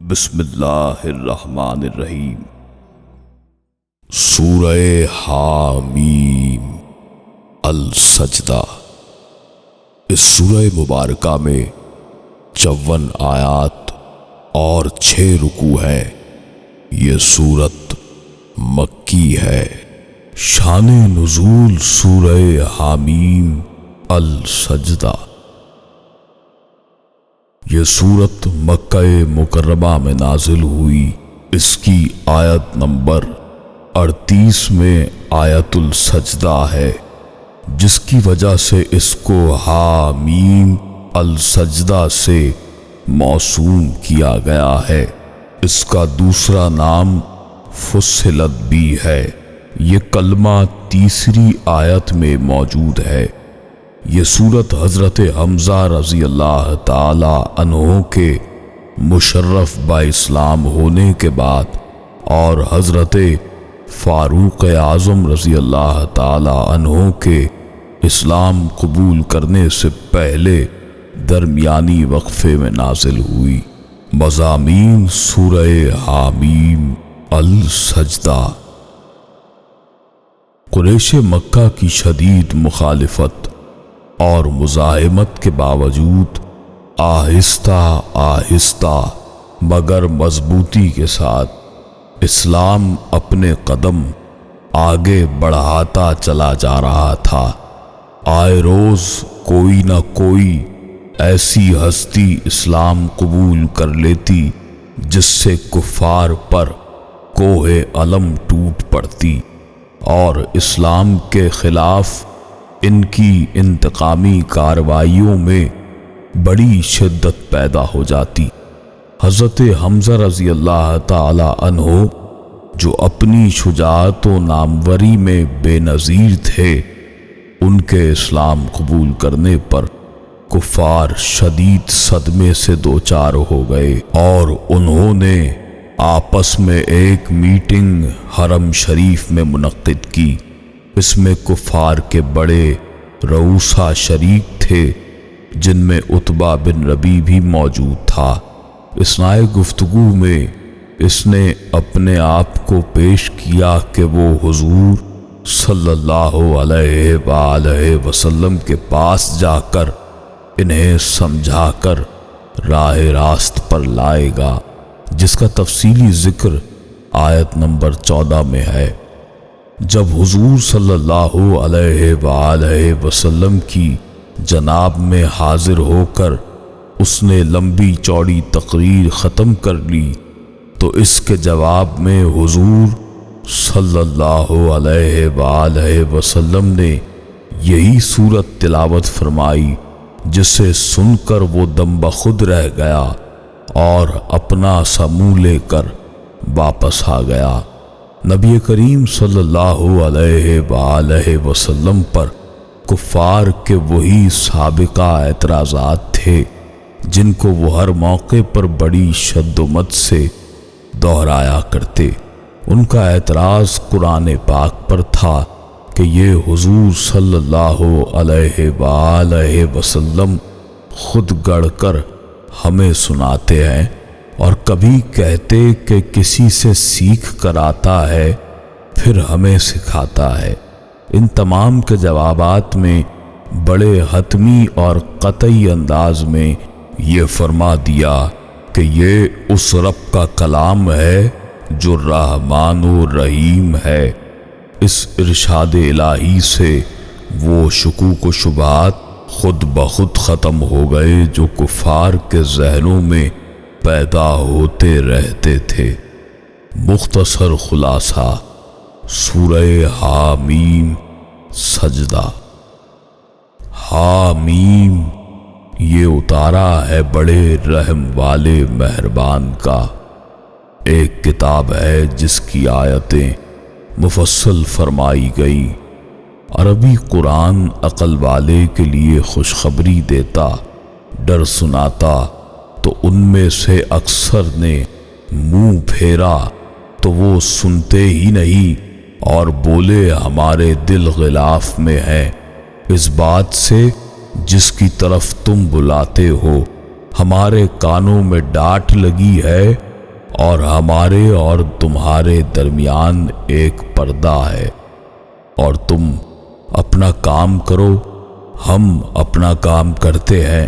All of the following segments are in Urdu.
بسم اللہ الرحمن الرحیم۔ سورہ حامیم السجدہ۔ اس سورہ مبارکہ میں 54 آیات اور 6 رکوع ہیں۔ یہ سورت مکی ہے۔ شان نزول سورہ حامیم السجدہ۔ یہ سورت مکہ مکرمہ میں نازل ہوئی۔ اس کی آیت نمبر 38 میں آیت السجدہ ہے، جس کی وجہ سے اس کو حامیم السجدہ سے موسوم کیا گیا ہے۔ اس کا دوسرا نام فصلت بھی ہے۔ یہ کلمہ تیسری آیت میں موجود ہے۔ یہ سورت حضرت حمزہ رضی اللہ تعالی عنہ کے مشرف با اسلام ہونے کے بعد اور حضرت فاروق اعظم رضی اللہ تعالی عنہ کے اسلام قبول کرنے سے پہلے درمیانی وقفے میں نازل ہوئی۔ مضامین سورہ حامیم السجدہ۔ قریش مکہ کی شدید مخالفت اور مزاحمت کے باوجود آہستہ آہستہ مگر مضبوطی کے ساتھ اسلام اپنے قدم آگے بڑھاتا چلا جا رہا تھا۔ آئے روز کوئی نہ کوئی ایسی ہستی اسلام قبول کر لیتی جس سے کفار پر کوہ علم ٹوٹ پڑتی اور اسلام کے خلاف ان کی انتقامی کارروائیوں میں بڑی شدت پیدا ہو جاتی۔ حضرت حمزہ رضی اللہ تعالی عنہ جو اپنی شجاعت و ناموری میں بے نظیر تھے، ان کے اسلام قبول کرنے پر کفار شدید صدمے سے دوچار ہو گئے اور انہوں نے آپس میں ایک میٹنگ حرم شریف میں منعقد کی۔ اس میں کفار کے بڑے رؤسا شریک تھے، جن میں عتبہ بن ربیع بھی موجود تھا۔ اثناء گفتگو میں اس نے اپنے آپ کو پیش کیا کہ وہ حضور صلی اللہ علیہ وآلہ وسلم کے پاس جا کر انہیں سمجھا کر راہ راست پر لائے گا، جس کا تفصیلی ذکر آیت نمبر 14 میں ہے۔ جب حضور صلی اللہ علیہ وآلہ وسلم کی جناب میں حاضر ہو کر اس نے لمبی چوڑی تقریر ختم کر لی تو اس کے جواب میں حضور صلی اللہ علیہ وآلہ وسلم نے یہی سورت تلاوت فرمائی، جسے سن کر وہ دم بخود رہ گیا اور اپنا سا منہ لے کر واپس آ گیا۔ نبی کریم صلی اللہ علیہ وآلہ وسلم پر کفار کے وہی سابقہ اعتراضات تھے جن کو وہ ہر موقع پر بڑی شد و مد سے دہرایا کرتے۔ ان کا اعتراض قرآن پاک پر تھا کہ یہ حضور صلی اللہ علیہ وآلہ وسلم خود گڑھ کر ہمیں سناتے ہیں اور کبھی کہتے کہ کسی سے سیکھ کر آتا ہے پھر ہمیں سکھاتا ہے۔ ان تمام کے جوابات میں بڑے حتمی اور قطعی انداز میں یہ فرما دیا کہ یہ اس رب کا کلام ہے جو رحمان و رحیم ہے۔ اس ارشاد الہی سے وہ شکوک و شبہات خود بخود ختم ہو گئے جو کفار کے ذہنوں میں پیدا ہوتے رہتے تھے۔ مختصر خلاصہ سورہ حامیم سجدہ۔ حامیم یہ اتارا ہے بڑے رحم والے مہربان کا۔ ایک کتاب ہے جس کی آیتیں مفصل فرمائی گئی۔ عربی قرآن عقل والے کے لیے خوشخبری دیتا، ڈر سناتا، تو ان میں سے اکثر نے منہ پھیرا تو وہ سنتے ہی نہیں اور بولے ہمارے دل غلاف میں ہے اس بات سے جس کی طرف تم بلاتے ہو۔ ہمارے کانوں میں ڈانٹ لگی ہے اور ہمارے اور تمہارے درمیان ایک پردہ ہے، اور تم اپنا کام کرو، ہم اپنا کام کرتے ہیں۔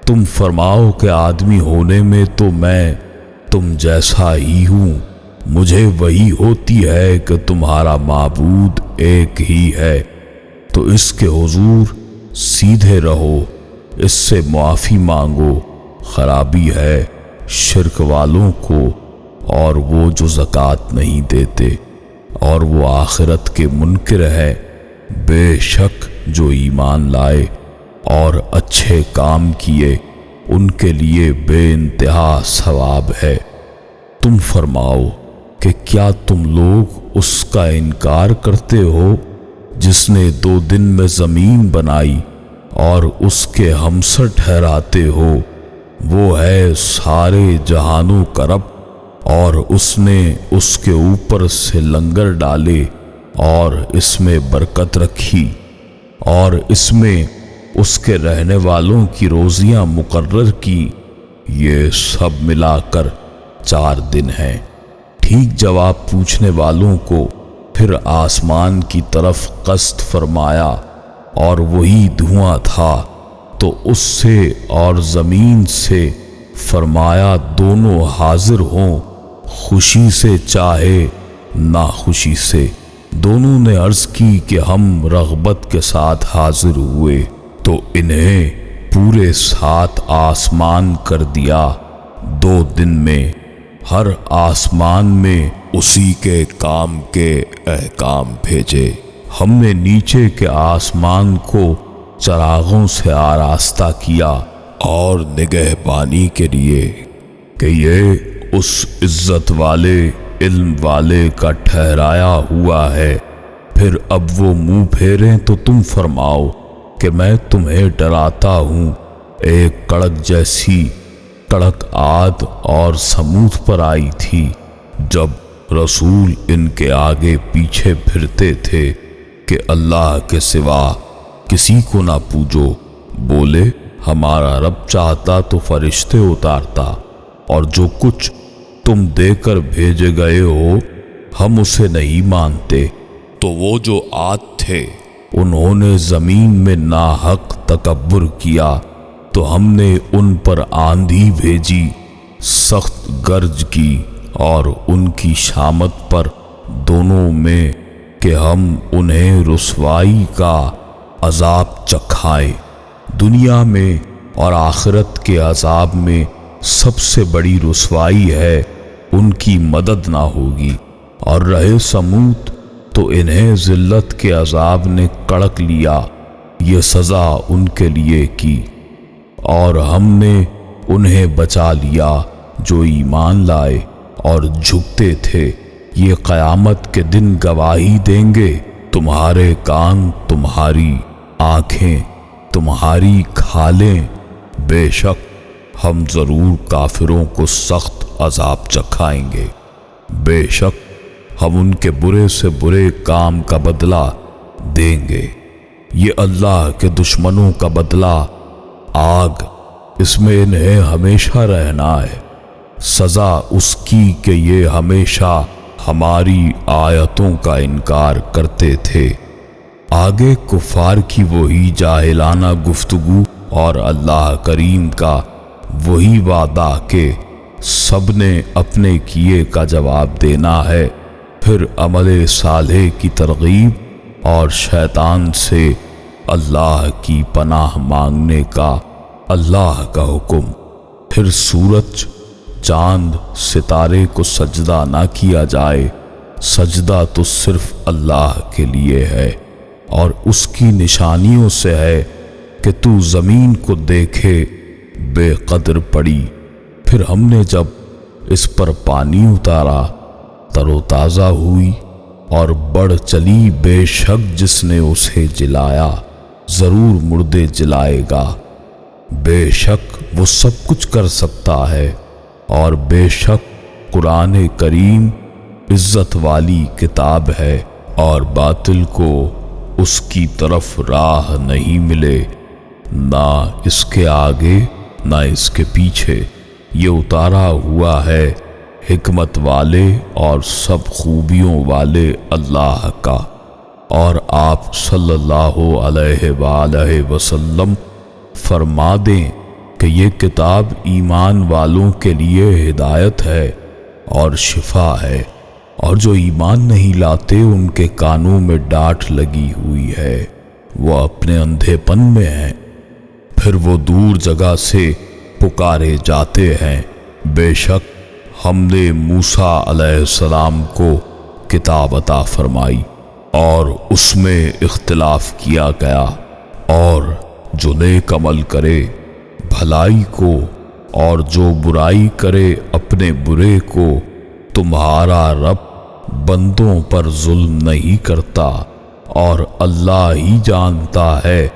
تم فرماؤ کہ آدمی ہونے میں تو میں تم جیسا ہی ہوں، مجھے وہی ہوتی ہے کہ تمہارا معبود ایک ہی ہے، تو اس کے حضور سیدھے رہو، اس سے معافی مانگو۔ خرابی ہے شرک والوں کو اور وہ جو زکوٰۃ نہیں دیتے، اور وہ آخرت کے منکر ہے۔ بے شک جو ایمان لائے اور اچھے کام کیے ان کے لیے بے انتہا ثواب ہے۔ تم فرماؤ کہ کیا تم لوگ اس کا انکار کرتے ہو جس نے 2 دن میں زمین بنائی اور اس کے ہمسر ٹھہراتے ہو؟ وہ ہے سارے جہانوں کا رب، اور اس نے اس کے اوپر سے لنگر ڈالے اور اس میں برکت رکھی، اور اس میں اس کے رہنے والوں کی روزیاں مقرر کی۔ یہ سب ملا کر 4 دن ہیں۔ ٹھیک جواب پوچھنے والوں کو پھر آسمان کی طرف قصد فرمایا، اور وہی دھواں تھا، تو اس سے اور زمین سے فرمایا دونوں حاضر ہوں، خوشی سے چاہے ناخوشی سے۔ دونوں نے عرض کی کہ ہم رغبت کے ساتھ حاضر ہوئے، تو انہیں پورے 7 آسمان کر دیا 2 دن میں، ہر آسمان میں اسی کے کام کے احکام بھیجے۔ ہم نے نیچے کے آسمان کو چراغوں سے آراستہ کیا اور نگہبانی کے لیے کہ یہ اس عزت والے علم والے کا ٹھہرایا ہوا ہے۔ پھر اب وہ منہ پھیریں تو تم فرماؤ کہ میں تمہیں ڈراتا ہوں ایک کڑک جیسی کڑک عاد اور سمود پر آئی تھی، جب رسول ان کے آگے پیچھے پھرتے تھے کہ اللہ کے سوا کسی کو نہ پوجو۔ بولے ہمارا رب چاہتا تو فرشتے اتارتا، اور جو کچھ تم دے کر بھیجے گئے ہو ہم اسے نہیں مانتے۔ تو وہ جو عاد تھے انہوں نے زمین میں ناحق تکبر کیا، تو ہم نے ان پر آندھی بھیجی، سخت گرج کی، اور ان کی شامت پر دونوں میں کہ ہم انہیں رسوائی کا عذاب چکھائیں۔ دنیا میں اور آخرت کے عذاب میں سب سے بڑی رسوائی ہے ان کی مدد نہ ہوگی۔ اور رہے سمود تو انہیں ذلت کے عذاب نے کڑک لیا، یہ سزا ان کے لیے کی، اور ہم نے انہیں بچا لیا جو ایمان لائے اور جھکتے تھے۔ یہ قیامت کے دن گواہی دیں گے، تمہارے کان تمہاری آنکھیں تمہاری کھالیں، بے شک ہم ضرور کافروں کو سخت عذاب چکھائیں گے۔ بے شک ہم ان کے برے سے برے کام کا بدلہ دیں گے۔ یہ اللہ کے دشمنوں کا بدلہ آگ، اس میں انہیں ہمیشہ رہنا ہے۔ سزا اس کی کہ یہ ہمیشہ ہماری آیتوں کا انکار کرتے تھے۔ آگے کفار کی وہی جاہلانہ گفتگو اور اللہ کریم کا وہی وعدہ کہ سب نے اپنے کیے کا جواب دینا ہے، پھر عمل صالح کی ترغیب اور شیطان سے اللہ کی پناہ مانگنے کا اللہ کا حکم۔ پھر سورج، چاند، ستارے کو سجدہ نہ کیا جائے، سجدہ تو صرف اللہ کے لیے ہے، اور اس کی نشانیوں سے ہے کہ تو زمین کو دیکھے بے قدر پڑی۔ پھر ہم نے جب اس پر پانی اتارا تر و تازہ ہوئی اور بڑھ چلی، بے شک جس نے اسے جلایا ضرور مردے جلائے گا۔ بے شک وہ سب کچھ کر سکتا ہے، اور بے شک قرآن کریم عزت والی کتاب ہے، اور باطل کو اس کی طرف راہ نہیں ملے، نہ اس کے آگے نہ اس کے پیچھے۔ یہ اتارا ہوا ہے حکمت والے اور سب خوبیوں والے اللہ کا، اور آپ صلی اللہ علیہ وآلہ وسلم فرما دیں کہ یہ کتاب ایمان والوں کے لیے ہدایت ہے اور شفا ہے، اور جو ایمان نہیں لاتے ان کے کانوں میں ڈانٹ لگی ہوئی ہے، وہ اپنے اندھے پن میں ہیں، پھر وہ دور جگہ سے پکارے جاتے ہیں۔ بے شک ہم نے موسیٰ علیہ السلام کو کتاب عطا فرمائی اور اس میں اختلاف کیا گیا، اور جو نیک عمل کرے بھلائی کو اور جو برائی کرے اپنے برے کو، تمہارا رب بندوں پر ظلم نہیں کرتا، اور اللہ ہی جانتا ہے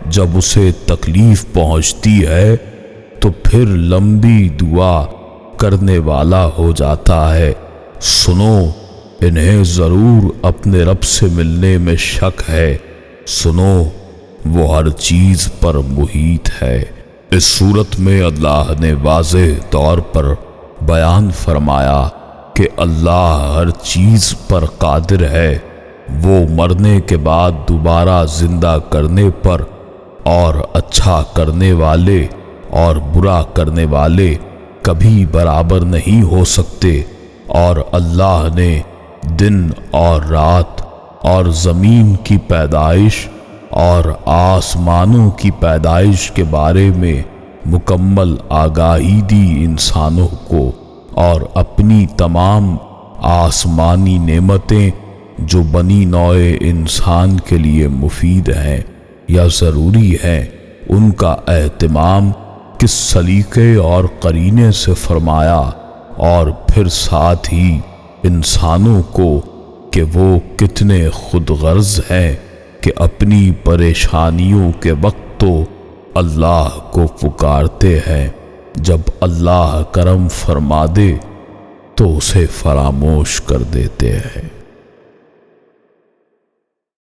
جب اسے تکلیف پہنچتی ہے تو پھر لمبی دعا کرنے والا ہو جاتا ہے۔ سنو، انہیں ضرور اپنے رب سے ملنے میں شک ہے، سنو وہ ہر چیز پر محیط ہے۔ اس صورت میں اللہ نے واضح طور پر بیان فرمایا کہ اللہ ہر چیز پر قادر ہے، وہ مرنے کے بعد دوبارہ زندہ کرنے پر، اور اچھا کرنے والے اور برا کرنے والے کبھی برابر نہیں ہو سکتے، اور اللہ نے دن اور رات اور زمین کی پیدائش اور آسمانوں کی پیدائش کے بارے میں مکمل آگاہی دی انسانوں کو، اور اپنی تمام آسمانی نعمتیں جو بنی نوع انسان کے لیے مفید ہیں یا ضروری ہیں، ان کا اہتمام کس سلیقے اور قرینے سے فرمایا، اور پھر ساتھ ہی انسانوں کو کہ وہ کتنے خود غرض ہیں کہ اپنی پریشانیوں کے وقت تو اللہ کو پکارتے ہیں، جب اللہ کرم فرما دے تو اسے فراموش کر دیتے ہیں۔